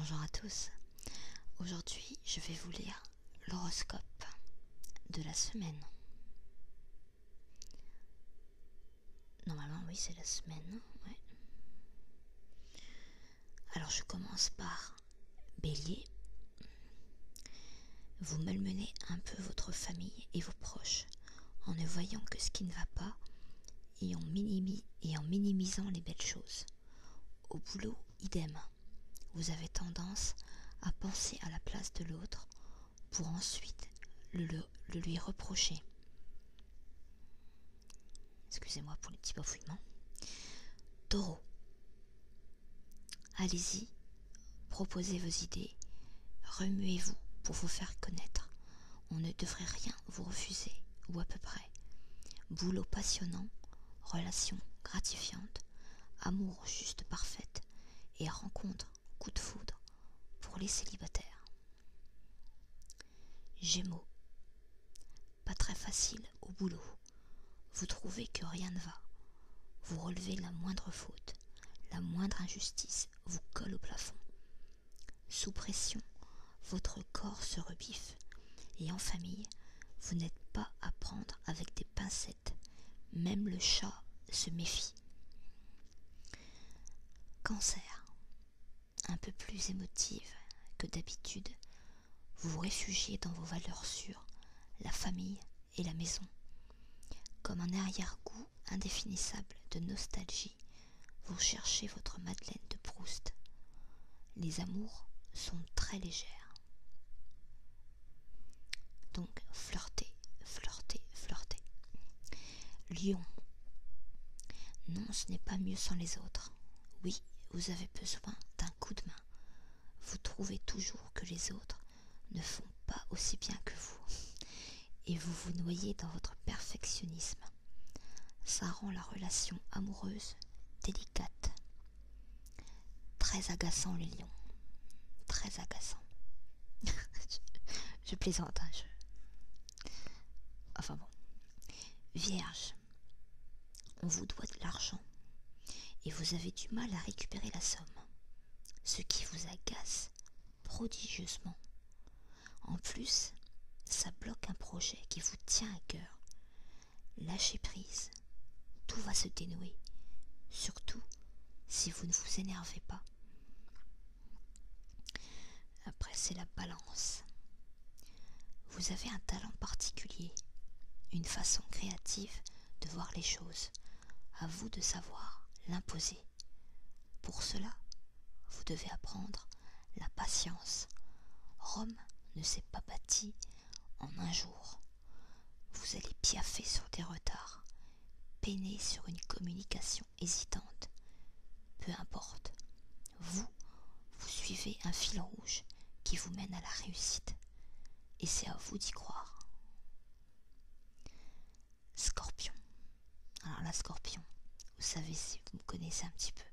Bonjour à tous. Aujourd'hui, je vais vous lire l'horoscope de la semaine. Normalement, oui, c'est la semaine. Ouais. Alors, je commence par Bélier. Vous malmenez un peu votre famille et vos proches en ne voyant que ce qui ne va pas et en minimisant les belles choses. Au boulot, idem. Vous avez tendance à penser à la place de l'autre pour ensuite le lui reprocher. Excusez-moi pour les petits bafouillements. Taureau. Allez-y, proposez vos idées, remuez-vous pour vous faire connaître. On ne devrait rien vous refuser, ou à peu près. Boulot passionnant, relations gratifiantes, amour juste parfaite et rencontre coup de foudre pour les célibataires. Gémeaux. Pas très facile au boulot. Vous trouvez que rien ne va. Vous relevez la moindre faute, la moindre injustice vous colle au plafond. Sous pression, votre corps se rebiffe et en famille, vous n'êtes pas à prendre avec des pincettes. Même le chat se méfie. Cancer. Un peu plus émotive que d'habitude, vous vous réfugiez dans vos valeurs sûres, la famille et la maison. Comme un arrière-goût indéfinissable de nostalgie, vous cherchez votre Madeleine de Proust. Les amours sont très légères. Donc flirtez, flirtez, flirtez. Lion. Non, ce n'est pas mieux sans les autres. Oui, vous avez besoin d'un coup de main. Vous trouvez toujours que les autres ne font pas aussi bien que vous. Et vous vous noyez dans votre perfectionnisme. Ça rend la relation amoureuse délicate. Très agaçant les lions. Très agaçant. je plaisante, hein, Enfin bon. Vierge. On vous doit de l'argent et vous avez du mal à récupérer la somme, ce qui vous agace prodigieusement. En plus, ça bloque un projet qui vous tient à cœur. Lâchez prise, tout va se dénouer, surtout si vous ne vous énervez pas. Après, c'est la balance. Vous avez un talent particulier, une façon créative de voir les choses. À vous de savoir l'imposer. Pour cela, vous devez apprendre la patience. Rome ne s'est pas bâtie en un jour. Vous allez piaffer sur des retards, peiner sur une communication hésitante. Peu importe, vous suivez un fil rouge qui vous mène à la réussite. Et c'est à vous d'y croire. Scorpion. Alors la Scorpion, vous savez, si vous me connaissez un petit peu,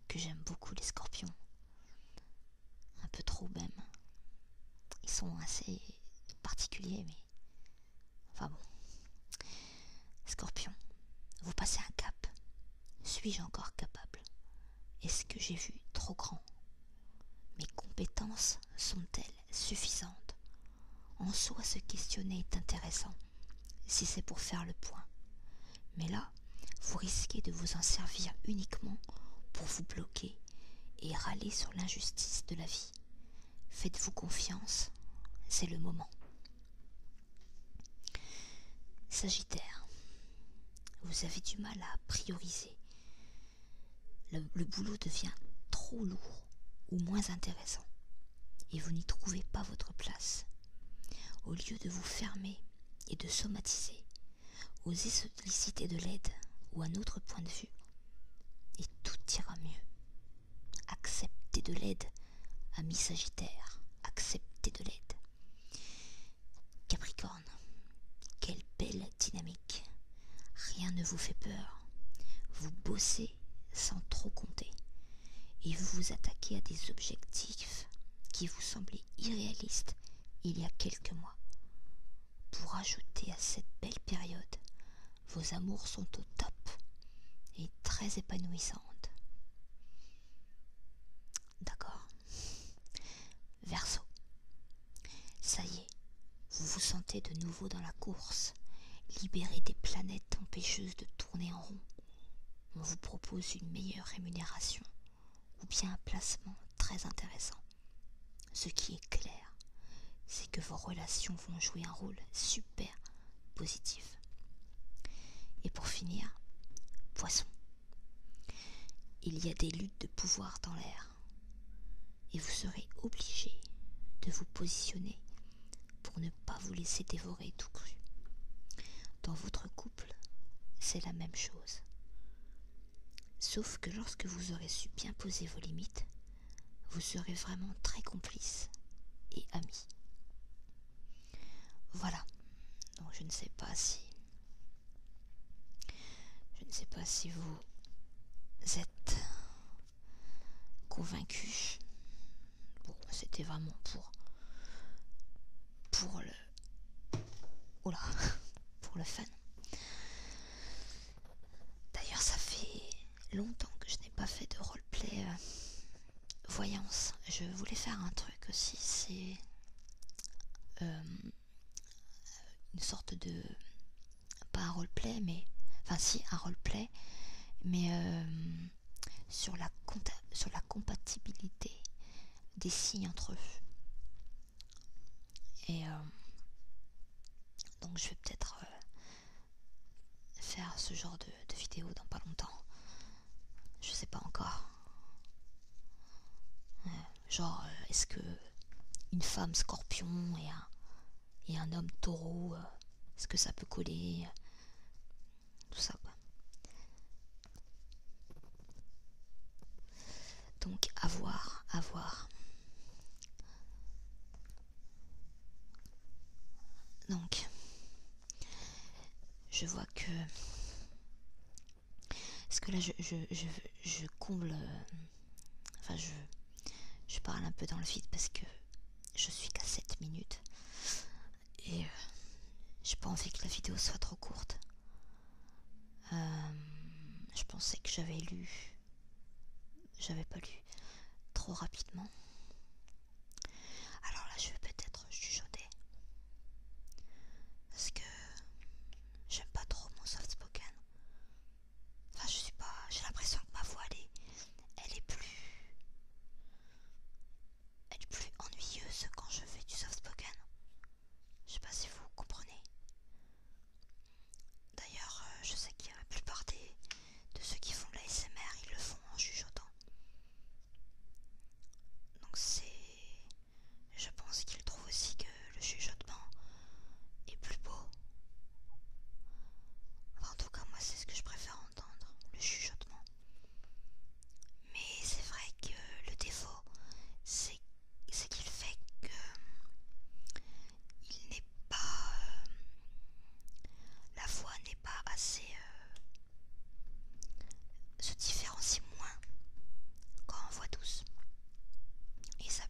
que j'aime beaucoup les scorpions. Un peu trop même. Ils sont assez particuliers, mais... Enfin bon. Scorpion, vous passez un cap. Suis-je encore capable? Est-ce que j'ai vu trop grand? Mes compétences sont-elles suffisantes? En soi, se questionner est intéressant, si c'est pour faire le point. Mais là, vous risquez de vous en servir uniquement pour vous bloquer et râler sur l'injustice de la vie. Faites-vous confiance, c'est le moment. Sagittaire, vous avez du mal à prioriser. Le boulot devient trop lourd ou moins intéressant et vous n'y trouvez pas votre place. Au lieu de vous fermer et de somatiser, osez solliciter de l'aide ou un autre point de vue et tout ira mieux. Acceptez de l'aide, ami Sagittaire, acceptez de l'aide. Capricorne, quelle belle dynamique. Rien ne vous fait peur. Vous bossez sans trop compter et vous vous attaquez à des objectifs qui vous semblaient irréalistes il y a quelques mois. Pour ajouter à cette belle période, vos amours sont au top et très épanouissantes. D'accord. rejeter de nouveau dans la course, libérer des planètes empêcheuses de tourner en rond. On vous propose une meilleure rémunération ou bien un placement très intéressant. Ce qui est clair, c'est que vos relations vont jouer un rôle super positif. Et pour finir, Poisson. Il y a des luttes de pouvoir dans l'air et vous serez obligé de vous positionner pour ne pas vous laisser dévorer tout cru. Dans votre couple, c'est la même chose. Sauf que lorsque vous aurez su bien poser vos limites, vous serez vraiment très complices et amis. Voilà. Donc je ne sais pas si vous êtes convaincus. Bon, c'était vraiment pour le pour le fun. D'ailleurs, ça fait longtemps que je n'ai pas fait de roleplay voyance. Je voulais faire un truc aussi, c'est une sorte de, pas un roleplay, mais enfin si, un roleplay, mais sur la compatibilité des signes entre eux. Et donc je vais peut-être faire ce genre de vidéo dans pas longtemps. Je sais pas encore. Genre, est-ce que une femme scorpion et un homme taureau, est-ce que ça peut coller, tout ça quoi. Donc à voir, à voir. Donc je vois que parce que là je comble, enfin je parle un peu dans le vide parce que je suis qu'à 7 minutes et j'ai pas envie que la vidéo soit trop courte. Je pensais que j'avais pas lu trop rapidement. Alors là, je vais peut-être chuchoter parce que j'aime pas trop mon soft spoken. Enfin, j'ai l'impression que ma voix elle est plus ennuyeuse quand je fais du soft spoken. Je sais pas si vous comprenez. D'ailleurs, je sais que la plupart de ceux qui font de l'ASMR, ils le font en chuchotant. Donc je pense qu'ils trouvent aussi que le chuchotement est plus beau. Enfin, en tout cas, moi, c'est ce que je préfère entendre, le chuchotement. Mais c'est vrai que le défaut, c'est qu'il fait que il n'est pas... la voix n'est pas assez... se différencie moins quand on voit douce. Et ça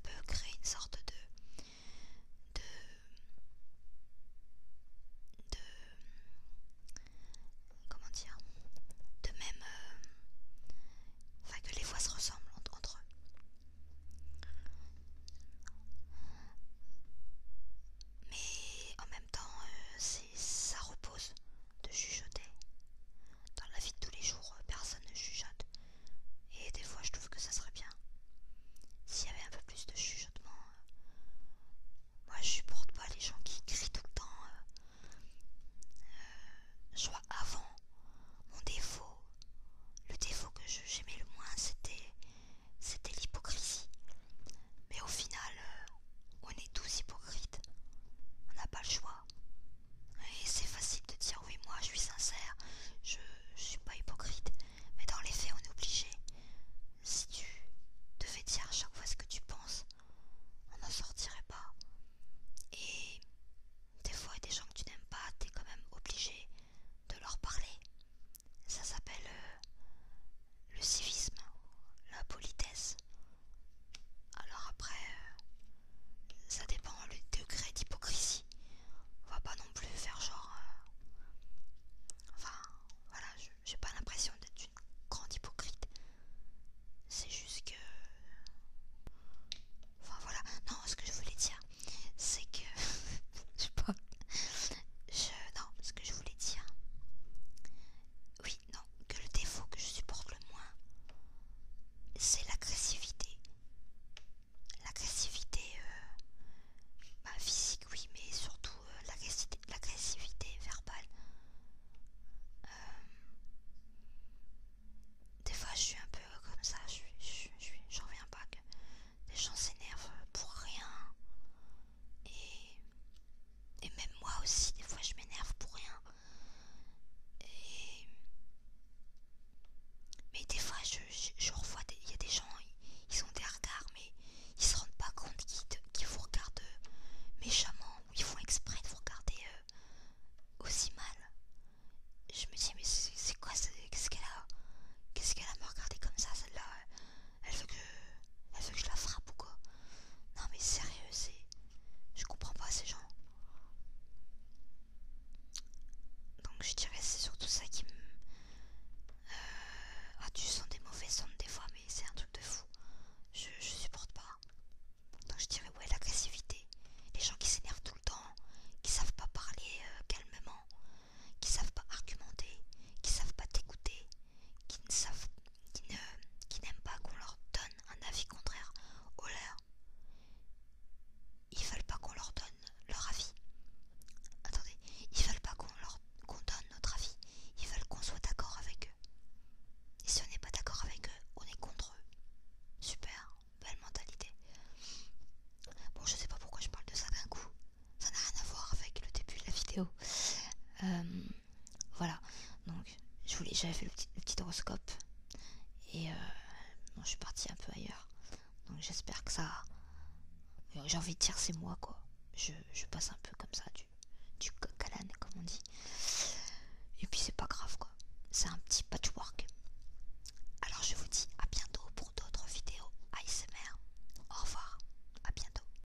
j'avais fait le petit horoscope. Et bon, je suis partie un peu ailleurs. Donc j'espère que ça... J'ai envie de dire c'est moi quoi. Je passe un peu comme ça du coq à l'âne comme on dit. Et puis c'est pas grave quoi. C'est un petit pas